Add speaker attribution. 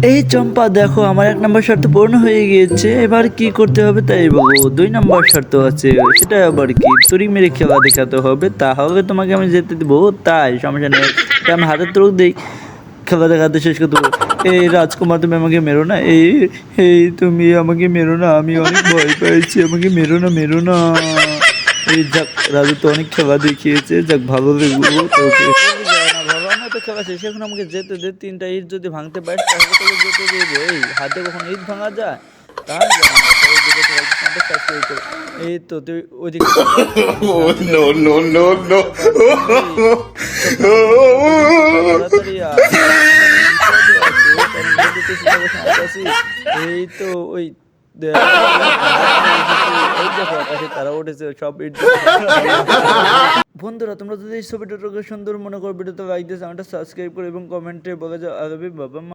Speaker 1: এই চম্পা দেখো, আমার 1 নম্বর শর্ত পূর্ণ হয়ে গিয়েছে। এবার কি করতে হবে তাই বলো। 2 নম্বর শর্ত আছে, সেটা আবার কি? তুড়ি মেরে খেলা দেখাতে হবে, তাহলে তোমাকে আমি যেতে দেবো। তাই সমস্যা নেই, তা আমি হাতের তুড়ুক দিই, খেলা দেখাতে শেষ করতে দেবো। এই রাজকুমার, তুমি আমাকে মেরো না। এই এই তুমি আমাকে মেরো না, আমি অনেক ভয় পেয়েছি, আমাকে মেরো না, মেরো না। এই যাক, রাজু তো অনেক খেলা দেখিয়েছে, যাক ভালো লাগলো তোকে। না বাবা, আমার তো খেলা শেষ, এখন আমাকে যেতে দে। 3টা ইট যদি ভাঙতে পারিস তাহলে তোকে যেতে দেবো। এই হাতে কখনো ইট ভাঙা যায়? তা আমি জানি না, তবে যেটা তোর একটু সাবস্ক্রাইব করে। এই তো তুই ওইদিকে তাকা।
Speaker 2: Oh,
Speaker 1: আমি
Speaker 2: no,
Speaker 1: দেখো
Speaker 2: no,
Speaker 1: তোকে
Speaker 2: no,
Speaker 1: মেরে
Speaker 2: no.
Speaker 1: ফেলতে পারবো। এই চল তাড়াতাড়ি আয়, ওইদিকে তাকা, তাড়াতাড়ি আয়। আমি বিপদে আছি, ও তোর বিপদে তো সেটা বসে আসতেছি। এই তো ওই তাড়াতাড়ি এসেছি। ওই দেখো আকাশে তারা উঠেছে, সব ইট দিয়ে বন্ধুরা, তোমরা যদি এই ছবিটাকে সুন্দর মনে করো, ভিডিওতে লাইক দিয়ে চ্যানেলটা সাবস্ক্রাইব করো এবং কমেন্টে বলে যাও আরবি বাবা মা।